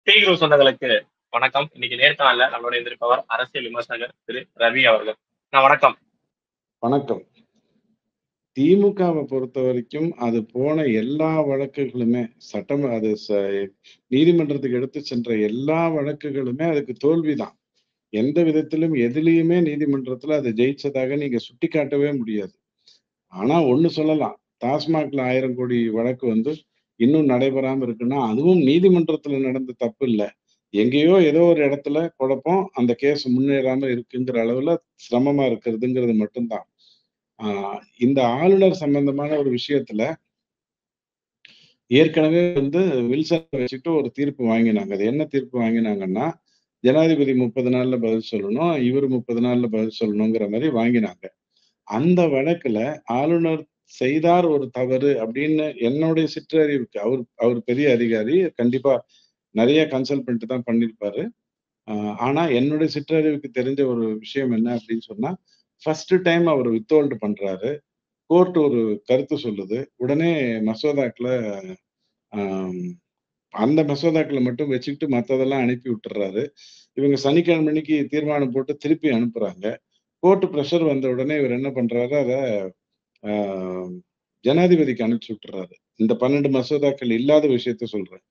ஸ்ரீகுரு சொந்தங்களுக்கு வணக்கம். இன்னைக்கு நேர்காணல்ல நம்மளோட இருந்திருப்பவர் அரசியல் விமர்சகர் திரு ரவி அவர்கள். வணக்கம். வணக்கம். திமுகவை பொறுத்த வரைக்கும் அது போன எல்லா வழக்குகளுமே நீதிமன்றத்துக்கு எடுத்து சென்ற எல்லா வழக்குகளுமே அதுக்கு தோல்விதான். எந்த விதத்திலும் எதுலயுமே நீதிமன்றத்துல அது ஜெயிச்சதாக நீங்க சுட்டிக்காட்டவே முடியாது. ஆனா ஒண்ணு சொல்லலாம், டாஸ்மாக்ல 1000 கோடி வழக்கு இன்னும் நடைபெறாம இருக்குன்னா அதுவும் நீதிமன்றத்துல நடந்த தப்பு இல்ல. எங்கேயோ ஏதோ ஒரு இடத்துல குழப்பம், அந்த கேஸ் முன்னேறாம இருக்குங்கிற அளவுல சிரமமா இருக்கிறதுங்கிறது மட்டும்தான். இந்த ஆளுநர் சம்பந்தமான ஒரு விஷயத்துல ஏற்கனவே வில்சன் வச்சுட்டு ஒரு தீர்ப்பு வாங்கினாங்க. அது என்ன தீர்ப்பு வாங்கினாங்கன்னா, ஜனாதிபதி 30 நாள்ல பதில் சொல்லணும், இவர் 30 நாள்ல பதில் சொல்லணுங்கிற மாதிரி வாங்கினாங்க. அந்த வழக்குல ஆளுநர் செய்தார் ஒரு தவறு அப்படின்னு என்னுடைய சிற்றறிவுக்கு, அவர் பெரிய அதிகாரி, கண்டிப்பா நிறைய கன்சல்ட் பண்ணிட்டு தான் பண்ணிருப்பாரு. ஆனா என்னுடைய சிற்றறிவுக்கு தெரிஞ்ச ஒரு விஷயம் என்ன அப்படின்னு சொன்னா, ஃபர்ஸ்ட் டைம் அவர் வித்ஹோல்டு பண்றாரு. கோர்ட் ஒரு கருத்து சொல்லுது. உடனே மசோதாக்களை அந்த மசோதாக்களை மட்டும் வச்சுக்கிட்டு மத்ததெல்லாம் அனுப்பி விட்டுறாரு. இவங்க சனிக்கிழமை அன்னைக்கு தீர்மானம் போட்டு திருப்பி அனுப்புறாங்க. கோர்ட் பிரஷர் வந்த உடனே இவர் என்ன பண்றாரு, அத ஜனாதிபதிக்கு அனுப்பிச்சு விட்டுறாரு. இந்த 12 மசோதாக்கள் இல்லாத விஷயத்த சொல்றேன்.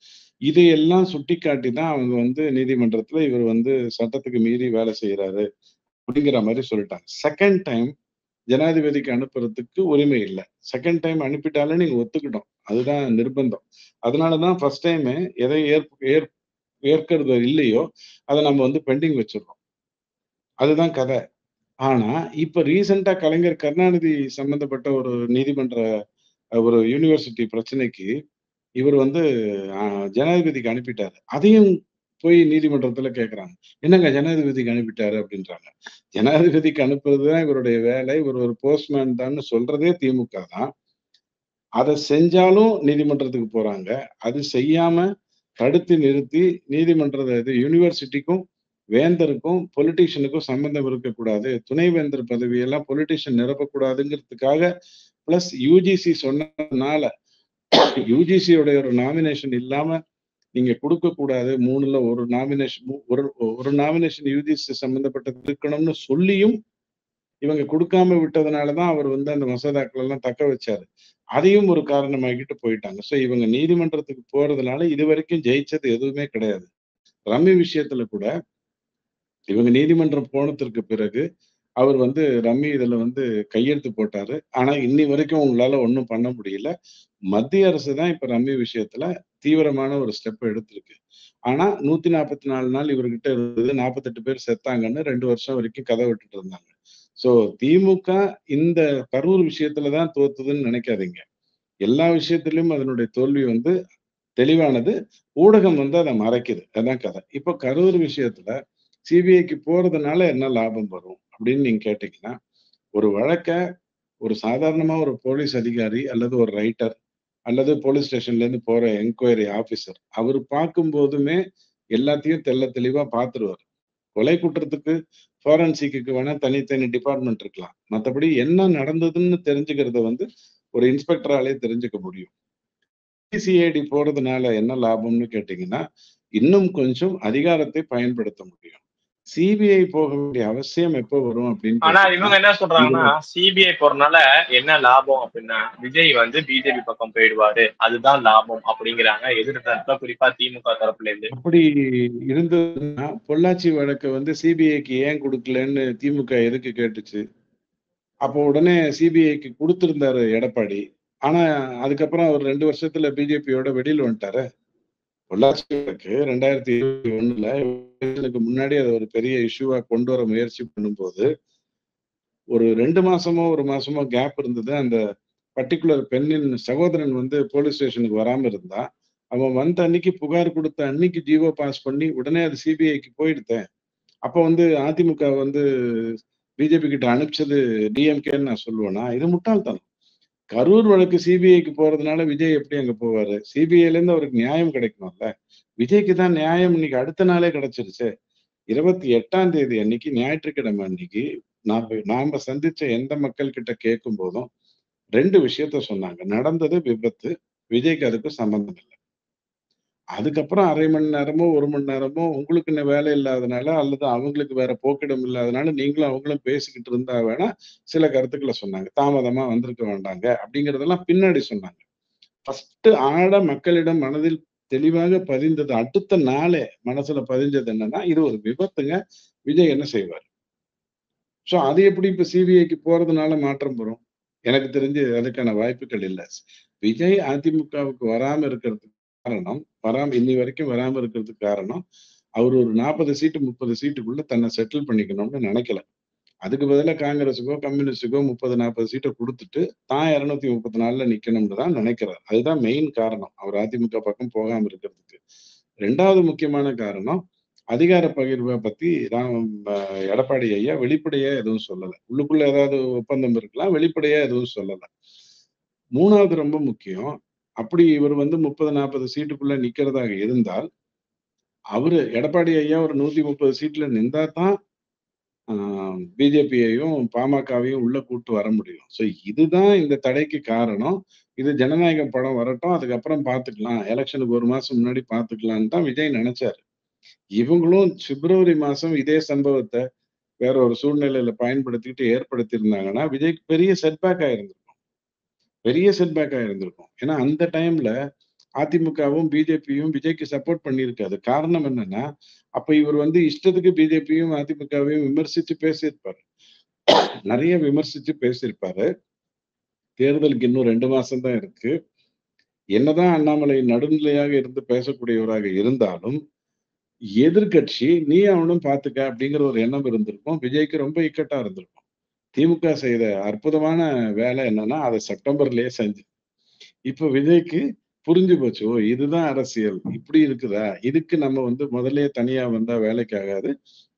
இதையெல்லாம் சுட்டிக்காட்டி தான் அவங்க நீதிமன்றத்துல இவர் சட்டத்துக்கு மீறி வேலை செய்யறாரு அப்படிங்கிற மாதிரி சொல்லிட்டாங்க. செகண்ட் டைம் ஜனாதிபதிக்கு அனுப்புறதுக்கு உரிமை இல்லை. செகண்ட் டைம் அனுப்பிட்டாலே நீங்க ஒத்துக்கிட்டோம். அதுதான் நிர்பந்தம். அதனாலதான் ஃபர்ஸ்ட் டைம் எதை ஏற்கிறது இல்லையோ அதை நம்ம பெண்டிங் வச்சிடறோம். அதுதான் கதை. ஆனா இப்ப ரீசெண்டா கலைஞர் கருணாநிதி சம்பந்தப்பட்ட ஒரு நீதிமன்ற ஒரு யூனிவர்சிட்டி பிரச்சனைக்கு இவர் ஜனாதிபதிக்கு அனுப்பிட்டாரு. அதையும் போய் நீதிமன்றத்துல கேக்குறாங்க. என்னங்க ஜனாதிபதிக்கு அனுப்பிட்டாரு அப்படின்றாங்க. ஜனாதிபதிக்கு அனுப்புறதுதான் இவருடைய வேலை. இவர் ஒரு போஸ்ட்மேன் தான் சொல்றதே திமுக தான். அதை செஞ்சாலும் நீதிமன்றத்துக்கு போறாங்க. அது செய்யாம தடுத்து நிறுத்தி யூனிவர்சிட்டிக்கும் வேந்தருக்கும் பொலிட்டீஷியனுக்கும் சம்பந்தம் இருக்கக்கூடாது, துணைவேந்தர் பதவியெல்லாம் பொலிட்டீஷியன் நிரப்பக்கூடாதுங்கிறதுக்காக பிளஸ் யூஜிசி சொன்னதுனால யூஜிசியோட ஒரு நாமினேஷன் இல்லாம நீங்க கொடுக்க கூடாது, 3ல ஒரு நாமினேஷன் யூஜிசி சம்பந்தப்பட்டது இருக்கணும்னு சொல்லியும் இவங்க கொடுக்காம விட்டதுனாலதான் அவர் அந்த மசோதாக்கள் எல்லாம் தக்க வச்சாரு. அதையும் ஒரு காரணமாக்கிட்டு போயிட்டாங்க. சோ இவங்க நீதிமன்றத்துக்கு போறதுனால இது வரைக்கும் ஜெயிச்சது எதுவுமே கிடையாது. ரம்மி விஷயத்துல கூட இவங்க நீதிமன்றம் போனதற்கு பிறகு அவர் ரம்மி இதுல கையெழுத்து போட்டாரு. ஆனா இன்னி வரைக்கும் உங்களால ஒண்ணும் பண்ண முடியல. மத்திய அரசு தான் இப்ப ரம்மி விஷயத்துல தீவிரமான ஒரு ஸ்டெப் எடுத்திருக்கு. ஆனா 144 நாள் இவர்கிட்ட இருந்தது, 48 பேர் செத்தாங்கன்னு 2 வருஷம் வரைக்கும் கதை விட்டுட்டு இருந்தாங்க. சோ திமுக இந்த கரூர் விஷயத்துலதான் தோத்துதுன்னு நினைக்காதீங்க. எல்லா விஷயத்திலும் அதனுடைய தோல்வி தெளிவானது. ஊடகம் அதை மறைக்குது. அதான் கதை. இப்போ கரூர் விஷயத்துல சிபிஐக்கு போறதுனால என்ன லாபம் வரும் அப்படின்னு நீங்க கேட்டீங்கன்னா, ஒரு வழக்க ஒரு சாதாரணமா ஒரு போலீஸ் அதிகாரி அல்லது ஒரு ரைட்டர் அல்லது போலீஸ் ஸ்டேஷன்ல இருந்து போற என்கொயரி ஆபீசர் அவர் பார்க்கும் போதுமே எல்லாத்தையும் தெளிவா பார்த்துருவாரு. கொலை குற்றத்துக்கு ஃபாரன்சிக்கு வேணா தனித்தனி டிபார்ட்மெண்ட் இருக்கலாம். மற்றபடி என்ன நடந்ததுன்னு தெரிஞ்சுக்கிறத ஒரு இன்ஸ்பெக்டராலே தெரிஞ்சுக்க முடியும். சிஐடி போறதுனால என்ன லாபம்னு கேட்டீங்கன்னா, இன்னும் கொஞ்சம் அதிகாரத்தை பயன்படுத்த முடியும். சிபிஐ போக வேண்டிய அவசியம் எப்போ வரும் அப்படின்னு ஆனா இவங்க என்ன சொல்றாங்கன்னா, சிபிஐ போறதுனால என்ன லாபம் அப்படின்னா, விஜய் பிஜேபி பக்கம் போயிடுவாரு, அதுதான் லாபம் அப்படிங்கிறாங்க எதிர்த்தரப்புல, குறிப்பா திமுக தரப்புல இருந்து. அப்படி இருந்ததுன்னா பொள்ளாச்சி வழக்கு சிபிஐக்கு ஏன் கொடுக்கலன்னு திமுக எதுக்கு கேட்டுச்சு? அப்போ உடனே சிபிஐக்கு கொடுத்திருந்தாரு எடப்பாடி. ஆனா அதுக்கப்புறம் அவர் 2 வருஷத்துல பிஜேபியோட வெளியில வந்துட்டாரு. பொள்ளாச்சி வழக்கு 2021ல முன்னாடி அது ஒரு பெரிய இஷ்யூவா கொண்டு வர முயற்சி பண்ணும்போது ஒரு 2 மாசமோ 1 மாசமோ கேப் இருந்தது. அந்த பர்டிகுலர் பெண்ணின் சகோதரன் போலீஸ் ஸ்டேஷனுக்கு வராம இருந்தா, அவன் வந்த அன்னைக்கு புகார் கொடுத்த அன்னைக்கு ஜிஓ பாஸ் பண்ணி உடனே அது சிபிஐக்கு போயிடுத்தேன். அப்ப அதிமுக பிஜேபி கிட்ட அனுப்பிச்சது டிஎம்கேன்னு நான் சொல்லுவேனா? இது முட்டாள்தனம். கரூர் வழக்கு சிபிஐக்கு போறதுனால விஜய் எப்படி அங்க போவாரு? சிபிஐல இருந்து அவருக்கு நியாயம் கிடைக்கணும்ல. விஜய்க்கு தான் நியாயம் இன்னைக்கு அடுத்த நாளே கிடைச்சிருச்சு. 28ஆம் தேதி அன்னைக்கு ஞாயிற்றுக்கிழமை அன்னைக்கு நாம சந்திச்ச எந்த மக்கள் கிட்ட கேட்கும் போதும் 2 விஷயத்த சொன்னாங்க. நடந்தது விபத்து, விஜய்க்கு அதுக்கு சம்பந்தம் இல்லை. அதுக்கப்புறம் 1/2 மணி நேரமோ, 1 மணி நேரமோ உங்களுக்கு வேலை இல்லாதனால, அல்லது அவங்களுக்கு வேற போக்கிடம் இல்லாதனால, நீங்களும் அவங்களும் பேசிக்கிட்டு இருந்தா வேணா, சில கருத்துக்கள சொன்னாங்க. தாமதமா வந்திருக்க வேண்டாங்க, அப்படிங்கிறதெல்லாம் பின்னாடி சொன்னாங்க. ஃபர்ஸ்ட்டு மக்களிடம் மனதில் தெளிவாக பதிந்தது. அடுத்த நாளே மனசுல பதிஞ்சது என்னன்னா, இது ஒரு விபத்துங்க. விஜய் என்ன செய்வார்? சோ அது எப்படி இப்ப சிபிஐக்கு போறதுனால மாற்றம் வரும்? எனக்கு தெரிஞ்சு அதுக்கான வாய்ப்புகள் இல்ல. விஜய் அதிமுகவுக்கு வராம இருக்கிறதுக்கு காரணம், இன்னி வரைக்கும் வராம இருக்கிறதுக்கு காரணம், அவரு ஒரு 40 சீட்டு, 30 சீட்டுக்குள்ள தன்னை செட்டில் பண்ணிக்கணும்னு நெனைக்கல. அதுக்கு பதிலா காங்கிரஸுக்கோ, கம்யூனிஸ்டுக்கோ 30, 40 சீட்ட குடுத்துட்டு, தான் 234ல நிக்கணும்னு தான் நெனைக்கிறார். அதுதான் மெயின் காரணம். அவர் அதிமுக பக்கம் போகாம இருக்கிறதுக்கு. 2வது முக்கியமான காரணம், அதிகார பகிர்வ பத்தி அ எடப்பாடி ஐயா வெளிப்படையா எதுவும் சொல்லல. உள்ளுக்குள்ள ஏதாவது ஒப்பந்தம் இருக்கலாம். வெளிப்படையா எதுவும் சொல்லல. 3வது ரொம்ப முக்கியம். அப்படி இவர் வந்து 30, 40 சீட்டுக்குள்ள நிக்கிறதாக இருந்தால், அவரு எடப்பாடி ஐயா ஒரு 130 சீட்ல நின்றா தான் ஆ பிஜேபியையும், பாமகவையும் உள்ள கூட்டு வர முடியும். சோ இதுதான் இந்த தடைக்கு காரணம். இது ஜனநாயகம் படம் வரட்டும். அதுக்கப்புறம் பார்த்துக்கலாம். எலக்ஷனுக்கு 1 மாசம் முன்னாடி பார்த்துக்கலான்னு தான் விஜய் நெனச்சாரு. இவங்களும் பிப்ரவரி மாசம் இதே சம்பவத்த வேற ஒரு சூழ்நிலையில பயன்படுத்திட்டு ஏற்படுத்தியிருந்தாங்கன்னா, விஜய்க்கு பெரிய செட்பேக் ஆயிருந்திருக்கும். பெரிய செட்பேக் ஆயிருந்திருக்கும். ஏன்னா அந்த டைம்ல அதிமுகவும், பிஜேபியும் விஜய்க்கு சப்போர்ட் பண்ணியிருக்காது. காரணம் என்னன்னா, அப்ப இவர் வந்து இஷ்டத்துக்கு பிஜேபியும், அதிமுகவையும் விமர்சிச்சு பேசியிருப்பாரு. நெறைய விமர்சிச்சு பேசியிருப்பாரு. தேர்தலுக்கு இன்னும் 2 மாசம் தான் இருக்கு. என்னதான் அண்ணாமலை நடுநிலையாக இருந்து பேசக்கூடியவராக இருந்தாலும், எதிர்க்கட்சி நீ அவனும் பார்த்துக்க அப்படிங்கிற ஒரு எண்ணம் இருந்திருக்கும். விஜய்க்கு ரொம்ப இக்கட்டா இருந்திருக்கும். திமுக செய்த அற்புதமான வேலை என்னன்னா, அத செப்டம்பர்லயே செஞ்சு இப்ப விஜய்க்கு புரிஞ்சு போச்சு. ஓ! இதுதான் அரசியல். இப்படி இருக்குதா? இதுக்கு நம்ம வந்து முதல்லயே தனியா வந்தா வேலைக்கு ஆகாது.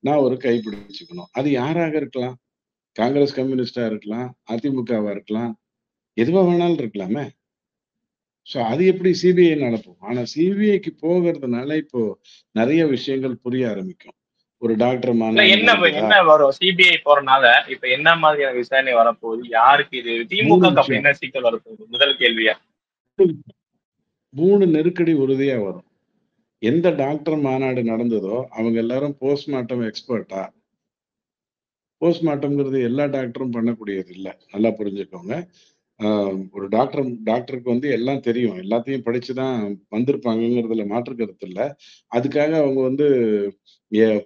நான் ஒரு கை பிடிச்சுக்கணும். அது யாராக இருக்கலாம்? காங்கிரஸ், கம்யூனிஸ்டா இருக்கலாம். அதிமுகவா இருக்கலாம். எதுவா வேணாலும் இருக்கலாமே! சோ அது எப்படி சிபிஐ போகும்? ஆனா சிபிஐக்கு போகறதுனால இப்போ நெறைய விஷயங்கள் புரிய ஆரம்பிக்கும். ஒரு டாக்டர் இல்ல மாநாடு என்ன நடந்ததா? என்ன வரும் சிபிஐ போறனால இப்ப என்ன மாதிரியான விசாரணை வரப்போகுது? யாருக்கு இது 3 திமுகக்கு அப்ப விஷயம். என்ன சிக்கல் வரப்போகுது? முதல் கேள்வியா. 3 நெருக்கடி உறுதியா வரும். எந்த டாக்டர் மாநாடு நடந்ததோ, அவங்க எல்லாரும் போஸ்ட்மார்டம் எக்ஸ்பர்ட்டா? போஸ்ட்மார்ட்டம்ங்கிறது எல்லா டாக்டரும் பண்ணக்கூடியது இல்ல. நல்லா புரிஞ்சுக்கோங்க. ஆ ஒரு டாக்டருக்கு வந்து எல்லாம் தெரியும். எல்லாத்தையும் படிச்சு தான் வந்திருப்பாங்கங்கிறதுல மாற்று கருத்து இல்ல. அதுக்காக அவங்க வந்து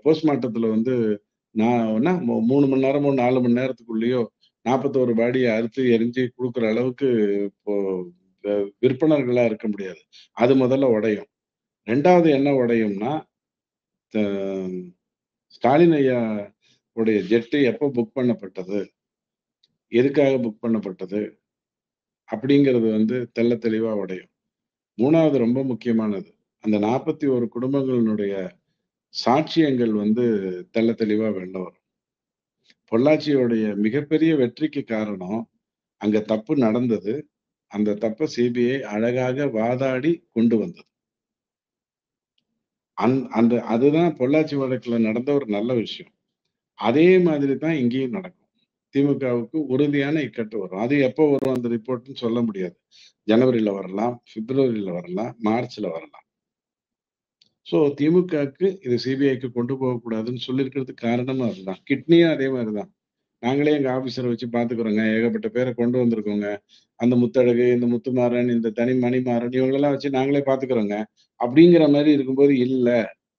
போஸ்ட்மார்ட்டத்துல வந்து நான் என்ன 3 மணி நேரமோ, 4 மணி நேரத்துக்குள்ளேயோ 41 பாடிய அறுத்து எரிஞ்சு குடுக்குற அளவுக்கு இப்போ அ விற்பனர்களா இருக்க முடியாது. அது முதல்ல உடையும். 2வது என்ன உடையும்னா, த ஸ்டாலின் ஐயா உடைய ஜெட் எப்போ புக் பண்ணப்பட்டது? எதுக்காக புக் பண்ணப்பட்டது? அப்படிங்கிறது வந்து தெள்ள தெளிவா உடையும். 3வது ரொம்ப முக்கியமானது. அந்த 41 குடும்பங்களினுடைய சாட்சியங்கள் வந்து தெள்ள தெளிவா வெளில வரும். பொள்ளாச்சியோடைய மிகப்பெரிய வெற்றிக்கு காரணம், அங்க தப்பு நடந்தது. அந்த தப்ப சிபிஐ அழகாக வாதாடி கொண்டு வந்தது. அதுதான் பொள்ளாச்சி வழக்குல நடந்த ஒரு நல்ல விஷயம். அதே மாதிரி தான் இங்கேயும் நடக்கும். திமுகவுக்கு உறுதியான இக்கட்டு வரும். அது எப்போ வரும் அந்த ரிப்போர்ட்ன்னு சொல்ல முடியாது. ஜனவரில வரலாம், பிப்ரவரில வரலாம், மார்ச்ல வரலாம். சோ திமுகவுக்கு இது சிபிஐக்கு கொண்டு போகக்கூடாதுன்னு சொல்லியிருக்கிறதுக்கு காரணமும் அதுதான். கிட்னியும் அதே மாரி தான். நாங்களே எங்க ஆபீசர வச்சு பார்த்துக்கிறோங்க. ஏகப்பட்ட பேர கொண்டு வந்திருக்கோங்க. அந்த முத்தழகு, இந்த முத்துமாறன், இந்த தனி மணிமாறன் இவங்களெல்லாம் வச்சு நாங்களே பார்த்துக்கிறோங்க. அப்படிங்கிற மாரி இருக்கும்போது, இல்ல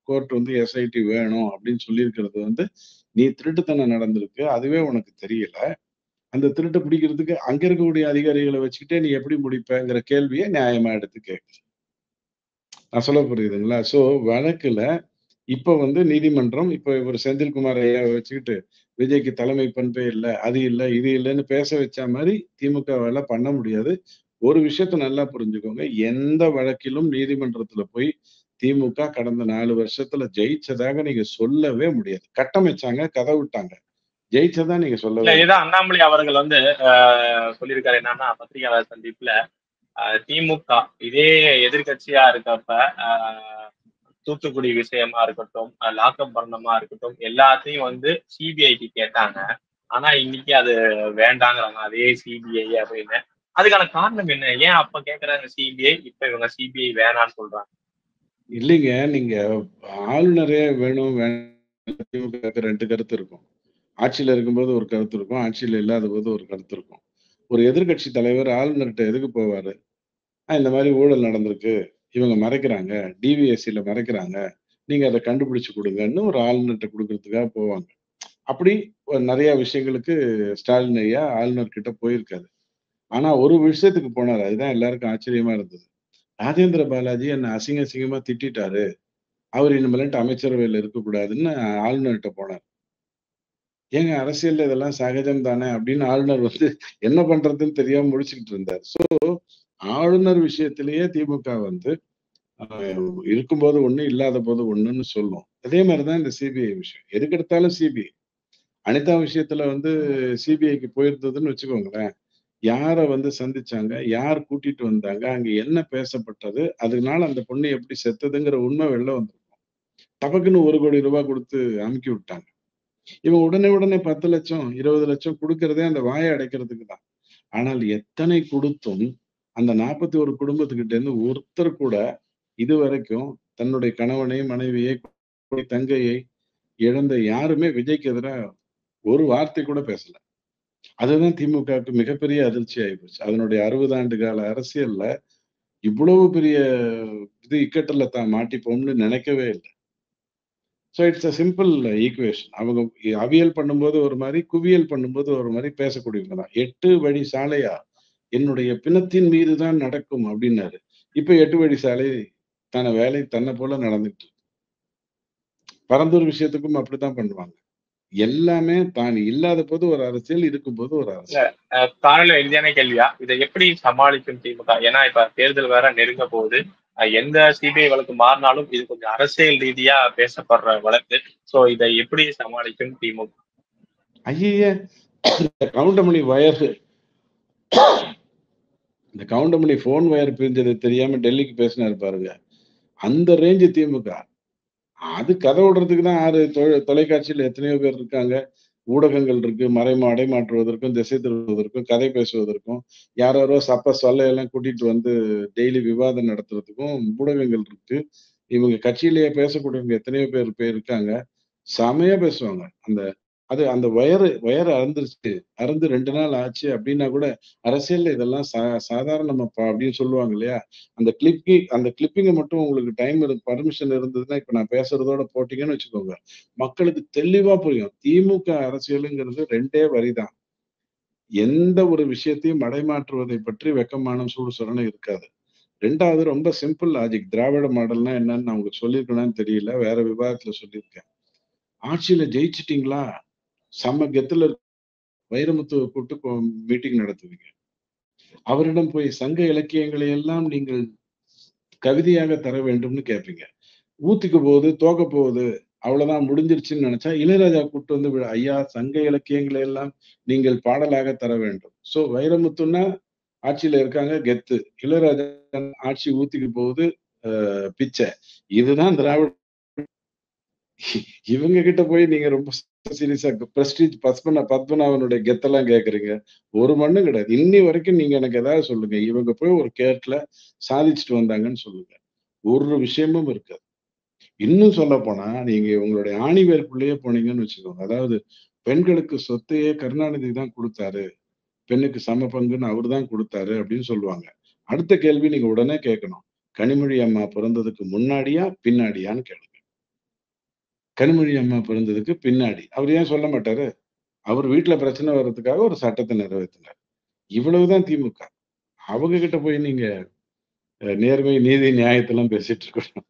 கோர்ட் வந்து எஸ்ஐடி வேணும் அப்படின்னு சொல்லியிருக்கிறது வந்து, நீ திருட்டுத்தனம் நடந்திருக்கு. அதுவே உனக்கு தெரியல. அந்த திருட்ட பிடிக்கிறதுக்கு அங்க இருக்கக்கூடிய அதிகாரிகள வச்சுக்கிட்டே நீ எப்படி முடிப்பங்கிற கேள்விய நியாயமா எடுத்து கேட்குது. நான் சொல்ல புரியுதுங்களா? சோ வழக்குல இப்ப வந்து நீதிமன்றம் இப்ப இவரு செந்தில்குமார் ஐயாவ வச்சுக்கிட்டு, விஜய்க்கு தலைமை பண்பே இல்ல, அது இல்ல, இது இல்லன்னு பேச வச்சா மாரி திமுகவால பண்ண முடியாது. ஒரு விஷயத்த நல்லா புரிஞ்சுக்கோங்க. எந்த வழக்கிலும் நீதிமன்றத்துல போய் திமுக கடந்த 4 வருஷத்துல ஜெயிச்சதாக நீங்க சொல்லவே முடியாது. கட்டமைச்சாங்க, கத விட்டாங்க. ஜெயிச்சதா நீங்க இல்ல சொல்லவே இதுதான் முடியாது. அண்ணாமலை அவர்கள் வந்து சொல்லியிருக்காரு என்னன்னா பத்திரிகையாளர் சந்திப்புல திமுக இதே எதிர்க்கட்சியா இருக்கப்ப தூத்துக்குடி விஷயமா இருக்கட்டும், லாக்அப் மரணமா இருக்கட்டும், எல்லாத்தையும் வந்து சிபிஐக்கு கேட்டாங்க. ஆனா இன்னைக்கு அது வேண்டாங்கிறாங்க. அதே சிபிஐ அப்படின்னு. அதுக்கான காரணம் என்ன? ஏன் அப்ப கேட்கறாங்க சிபிஐ, இப்ப இவங்க சிபிஐ வேணான்னு சொல்றாங்க? இல்லைங்க. நீங்க ஆளுநரே வேணும் திமுகவுக்கு 2 கருத்து இருக்கும். ஆட்சியில இருக்கும்போது ஒரு கருத்து இருக்கும். ஆட்சியில இல்லாதபோது ஒரு கருத்து இருக்கும். ஒரு எதிர்க்கட்சி தலைவர் ஆளுநர்ட்ட எதுக்கு போவாரு? இந்த மாரி ஊழல் நடந்திருக்கு. இவங்க மறைக்கிறாங்க. டிவிஎஸ்சில மறைக்கிறாங்க. நீங்க அத கண்டுபிடிச்சு குடுங்கன்னு ஒரு ஆளுநர்ட்ட குடுக்கறதுக்காக போவாங்க. அப்படி நெறைய விஷயங்களுக்கு ஸ்டாலின் ஐயா ஆளுநர் கிட்ட போயிருக்காரு. ஆனா ஒரு விஷயத்துக்கு போனாரு. அதுதான் எல்லாருக்கும் ஆச்சரியமா இருந்தது. ராஜேந்திர பாலாஜி என்ன அசிங்க அசிங்கமா திட்டிட்டாரு. அவரு இனிமேலட்டு அமைச்சரவையில இருக்கக்கூடாதுன்னு ஆளுநர்ட்ட போனார். ஏங்க அரசியல்ல இதெல்லாம் சகஜம் தானே அப்படின்னு ஆளுநர் வந்து என்ன பண்றதுன்னு தெரியாம முழிச்சுக்கிட்டு இருந்தார். ஆளுநர் விஷயத்திலேயே திமுக வந்து அ இருக்கும்போது ஒண்ணு, இல்லாதபோது ஒண்ணுன்னு சொல்லும். அதே மாரி தான் இந்த சிபிஐ விஷயம். எதுக்கெடுத்தாலும் சிபிஐ. அனிதா விஷயத்துல வந்து சிபிஐக்கு போயிருந்ததுன்னு வச்சுக்கோங்களேன். யார வந்து சந்திச்சாங்க? யார் கூட்டிட்டு வந்தாங்க? அங்க என்ன பேசப்பட்டது? அதனால அந்த பொண்ணு எப்படி செத்ததுங்கிற உண்மை வெளில வந்துரும். டபக்குன்னு ரூ. 1,00,00,000 குடுத்து அமுக்கி விட்டாங்க. இவன் உடனே உடனே 10,00,000, 20,00,000 குடுக்கிறதே அந்த வாய அடைக்கிறதுக்கு தான். ஆனால் எத்தனை குடுத்தும் அந்த 41 குடும்பத்துக்கிட்ட இருந்து ஒருத்தர் கூட இதுவரைக்கும் தன்னுடைய கணவனை, மனைவியை, தங்கையை இழந்த யாருமே விஜய்க்கு எதிரா ஒரு வார்த்தை கூட பேசல. அதுதான் திமுகவுக்கு மிகப்பெரிய அதிர்ச்சி ஆயிப்போச்சு. அதனுடைய 60 ஆண்டு கால அரசியல்ல இவ்வளவு பெரிய இக்கட்டுல தான் மாட்டிப்போம்னு நினைக்கவே இல்ல. It's a simple equation. அவங்க அவியல் பண்ணும்போது ஒரு மாரி, குவியல் பண்ணும்போது ஒரு மாரி பேசக்கூடியவங்க தான். 8 வழி சாலையா? என்னுடைய பிணத்தின் மீது தான் நடக்கும் அப்டின்னாரு. இப்ப 8 வழி சாலை தன வேலை தன்ன போல நடந்துட்டு இருக்கு. பரந்தூர் விஷயத்துக்கும் அப்படித்தான் பண்ணுவாங்க. எல்லாமே தான் இல்லாதபோது ஒரு அரசியல், இருக்கும்போது ஒரு இல்ல அரசியல். காலையில எளிதான கேள்வியா? இதை எப்படி சமாளிக்கும் திமுக? ஏன்னா இப்ப தேர்தல் வேற நெருங்க போகுது. எந்த சிபிஐ வழக்கு மாறினாலும் இது கொஞ்சம் அரசியல் ரீதியா பேசப்படுற வழக்கு. சோ இதை எப்படி சமாளிக்கும் திமுக? ஐய்யய்ய! இந்த கவுண்டமணி வயர் இந்த கவுண்டமணி ஃபோன் வயர் பிரிஞ்சது தெரியாம டெல்லிக்கு பேசினாரு பாருங்க. அந்த ரேஞ்சு திமுக. அது கதை விடுறதுக்கு தான் 6 தொலைக்காட்சியில எத்தனையோ பேர் இருக்காங்க. ஊடகங்கள் இருக்கு. அடைமாற்றுவதற்கும், திசை திருப்புவதற்கும், கதை பேசுவதற்கும், யாராரோ சப்ப சொல்லையெல்லாம் கூட்டிட்டு வந்து டெய்லி விவாதம் நடத்துறதுக்கும் ஊடகங்கள் இருக்கு. இவங்க கட்சியிலேயே பேசக்கூடியவங்க எத்தனையோ பேர் இருக்காங்க. செமையா பேசுவாங்க. அந்த வயர் அறுந்துருச்சு. அறுந்து 2 நாள் ஆச்சு அப்டின்னா கூட, அரசியல்ல இதெல்லாம் சாதாரணமாப்பா அப்டின்னு சொல்லுவாங்க இல்லையா? அந்த கிளிப்பிங்க மட்டும் உங்களுக்கு பர்மிஷன் இருந்ததுன்னா, இப்ப நான் பேசுறதோட போட்டீங்கன்னு வச்சுக்கோங்க. மக்களுக்கு தெளிவா புரியும். திமுக அரசியலுங்கிறது 2டே வரி தான். எந்த ஒரு விஷயத்தையும் மடைமாற்றுவதை பற்றி வெட்கமானம், சூடு சொரணை இருக்காது. 2வது ரொம்ப சிம்பிள் லாஜிக். திராவிட மாடல்னா என்னன்னு நான் உங்களுக்கு சொல்லியிருக்கேனான்னு தெரியல. வேற விவாதத்துல சொல்லியிருக்கேன். ஆட்சியில ஜெயிச்சுட்டீங்களா? செம்ம கெத்துல வைரமுத்துவ கூட்டு மீட்டிங் நடத்துவீங்க. அவரிடம் போய் சங்க இலக்கியங்களை எல்லாம் நீங்கள் கவிதையாக தர வேண்டும்னு கேட்பீங்க. ஊத்திக்க போகுது, தோக்க போகுது, அவ்வளவுதான் முடிஞ்சிருச்சுன்னு நெனச்சா, இளையராஜா கூட்டு வந்து ஐயா சங்க இலக்கியங்களை எல்லாம் நீங்கள் பாடலாக தர வேண்டும். வைரமுத்துன்னா ஆட்சியில இருக்காங்க கெத்து. இளையராஜா ஆட்சி ஊத்திக்க போகுது, பிச்சை. இதுதான் திராவிட இவங்க கிட்ட போய் நீங்க ரொம்ப சீரியஸா பிரஸ்டீஜ் பத்மநாபனுடைய கெத்தெல்லாம் கேட்கறீங்க. ஒரு மண்ணும் கிடையாது. இன்னி வரைக்கும் நீங்க எனக்கு ஏதாவது சொல்லுங்க. இவங்க போய் ஒரு கேட்ல சாதிச்சுட்டு வந்தாங்கன்னு சொல்லுங்க. ஒரு விஷயமும் இருக்காது. இன்னும் சொல்லப்போனா, நீங்க உங்களுடைய ஆணிவேருக்குள்ளேயே போனீங்கன்னு வச்சுக்கோங்க. அதாவது பெண்களுக்கு சொத்தையே கருணாநிதி தான் குடுத்தாரு. பெண்ணுக்கு சம பங்குன்னு அவரு தான் குடுத்தாரு அப்படின்னு சொல்லுவாங்க. அடுத்த கேள்வி நீங்க உடனே கேட்கணும். கனிமொழி அம்மா பிறந்ததுக்கு முன்னாடியா? பின்னாடியான்னு கேளுங்க. கனிமொழி அம்மா பிறந்ததுக்கு பின்னாடி. அவரு ஏன் சொல்ல மாட்டாரு? அவர் வீட்ல பிரச்சனை வர்றதுக்காக ஒரு சட்டத்த நிறைவேத்தினார். இவ்வளவுதான் திமுக. அவங்க கிட்ட போய் நீங்க நேர்மை, நீதி, நியாயத்தெல்லாம் பேசிட்டு இருக்கணும்.